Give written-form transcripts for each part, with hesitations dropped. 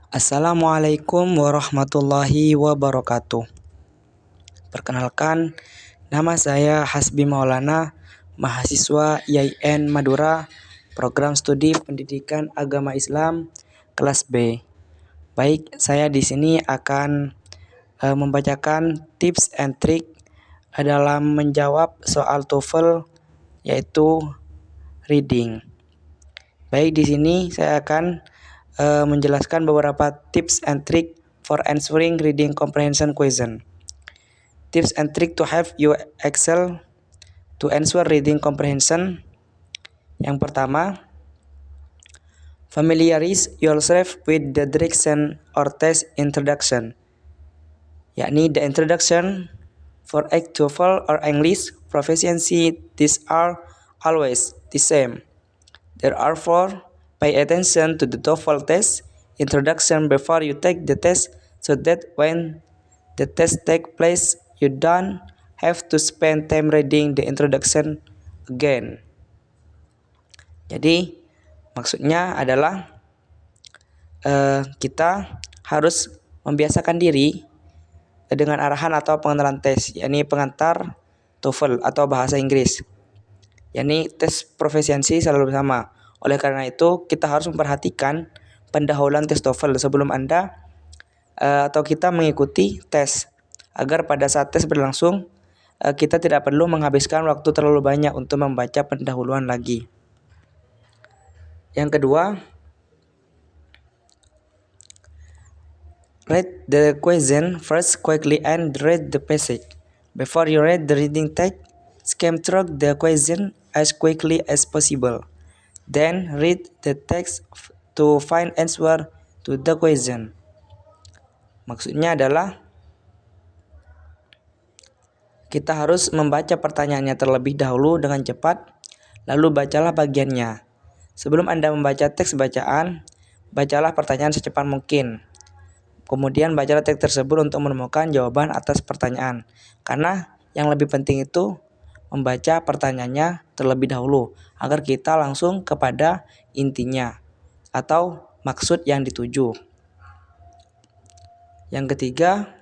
Assalamualaikum warahmatullahi wabarakatuh. Perkenalkan, nama saya Hasbi Maulana, mahasiswa IAIN Madura, Program Studi Pendidikan Agama Islam, kelas B. Baik, saya di sini akan membacakan tips and trick dalam menjawab soal TOEFL, yaitu reading. Baik, di sini saya akan menjelaskan beberapa tips and trick for answering reading comprehension question. Tips and trick to help you excel to answer reading comprehension. Yang pertama, familiarize yourself with the direction or test introduction, yakni the introduction for TOEFL or English proficiency. These are always the same. Therefore, pay attention to the TOEFL test introduction before you take the test so that when the test takes place, you don't have to spend time reading the introduction again. Jadi, maksudnya adalah kita harus membiasakan diri dengan arahan atau pengenalan tes, yakni pengantar TOEFL atau bahasa Inggris. Yakni tes proficiency selalu sama. Oleh karena itu, kita harus memperhatikan pendahuluan tes TOEFL sebelum Anda atau kita mengikuti tes, agar pada saat tes berlangsung, kita tidak perlu menghabiskan waktu terlalu banyak untuk membaca pendahuluan lagi. Yang kedua, read the question first quickly and read the passage. Before you read the reading text, skim through the question as quickly as possible. Then read the text to find answer to the question. Maksudnya adalah kita harus membaca pertanyaannya terlebih dahulu dengan cepat, lalu bacalah bagiannya. Sebelum Anda membaca teks bacaan, bacalah pertanyaan secepat mungkin. Kemudian bacalah teks tersebut untuk menemukan jawaban atas pertanyaan. Karena yang lebih penting itu membaca pertanyaannya terlebih dahulu, agar kita langsung kepada intinya atau maksud yang dituju. Yang ketiga,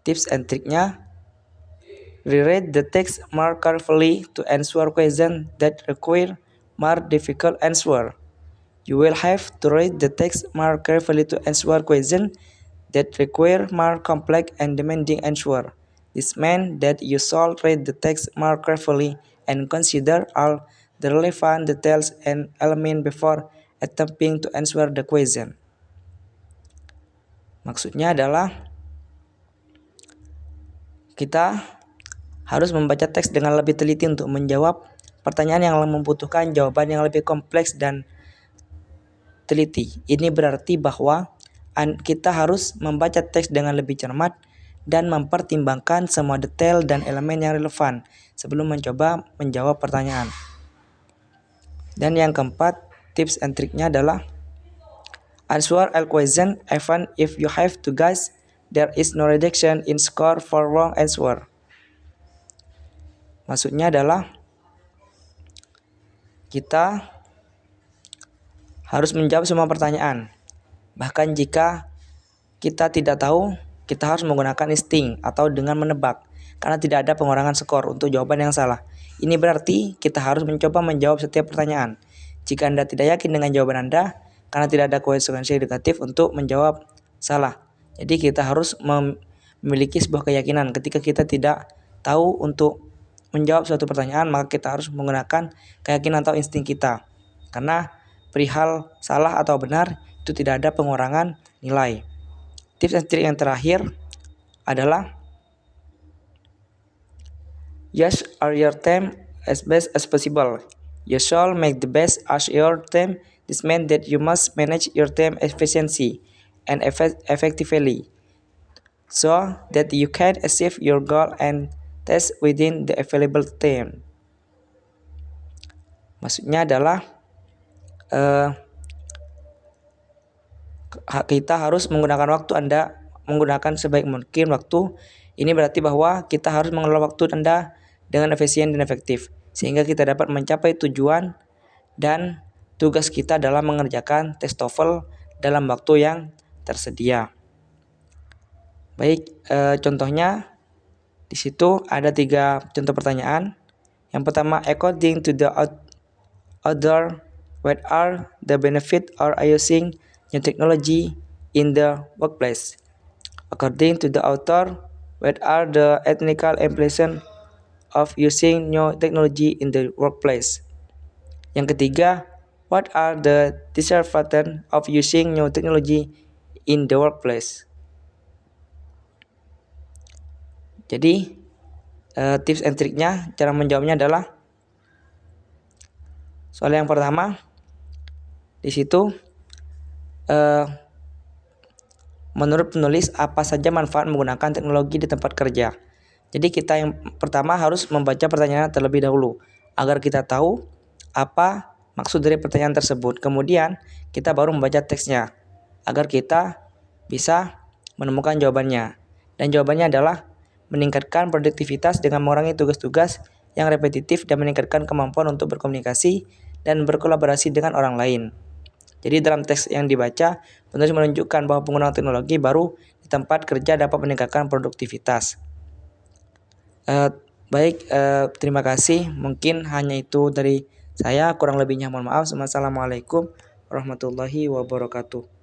tips and triknya, reread the text more carefully to answer questions that require more difficult answer. You will have to read the text more carefully to answer questions that require more complex and demanding answer. This means that you should read the text more carefully and consider all the relevant details and elements before attempting to answer the question. Maksudnya adalah kita harus membaca teks dengan lebih teliti untuk menjawab pertanyaan yang membutuhkan jawaban yang lebih kompleks dan teliti. Ini berarti bahwa kita harus membaca teks dengan lebih cermat dan mempertimbangkan semua detail dan elemen yang relevan sebelum mencoba menjawab pertanyaan. Dan yang keempat, tips and triknya adalah answer all question even if you have to guess. There is no reduction in score for wrong answer. Maksudnya adalah kita harus menjawab semua pertanyaan. Bahkan jika kita tidak tahu, kita harus menggunakan insting atau dengan menebak, karena tidak ada pengurangan skor untuk jawaban yang salah. Ini berarti kita harus mencoba menjawab setiap pertanyaan. Jika Anda tidak yakin dengan jawaban Anda, karena tidak ada konsekuensi negatif untuk menjawab salah. Jadi kita harus memiliki sebuah keyakinan ketika kita tidak tahu untuk menjawab suatu pertanyaan, maka kita harus menggunakan keyakinan atau insting kita. Karena perihal salah atau benar itu tidak ada pengurangan nilai. Tips and trik yang terakhir adalah use your time as best as possible. You shall make the best as your time. This means that you must manage your time efficiently and effectively so that you can achieve your goal and test within the available time. Maksudnya adalah kita harus menggunakan waktu Anda, menggunakan sebaik mungkin waktu. Ini berarti bahwa kita harus mengelola waktu Anda dengan efisien dan efektif, sehingga kita dapat mencapai tujuan dan tugas kita dalam mengerjakan tes TOEFL dalam waktu yang tersedia. Baik, contohnya di situ ada 3 contoh pertanyaan. Yang pertama, according to the author, what are the benefit of using new technology in the workplace? According to the author, what are the ethical implications of using new technology in the workplace? Yang ketiga, what are the disadvantages of using new technology in the workplace? Jadi, tips and triknya, cara menjawabnya adalah soal yang pertama, di situ menurut penulis apa saja manfaat menggunakan teknologi di tempat kerja. Jadi kita yang pertama harus membaca pertanyaan terlebih dahulu agar kita tahu apa maksud dari pertanyaan tersebut. Kemudian kita baru membaca teksnya agar kita bisa menemukan jawabannya. Dan jawabannya adalah meningkatkan produktivitas dengan mengurangi tugas-tugas yang repetitif dan meningkatkan kemampuan untuk berkomunikasi dan berkolaborasi dengan orang lain. Jadi dalam teks yang dibaca, penulis menunjukkan bahwa penggunaan teknologi baru di tempat kerja dapat meningkatkan produktivitas. Baik, terima kasih. Mungkin hanya itu dari saya. Kurang lebihnya mohon maaf. Wassalamualaikum warahmatullahi wabarakatuh.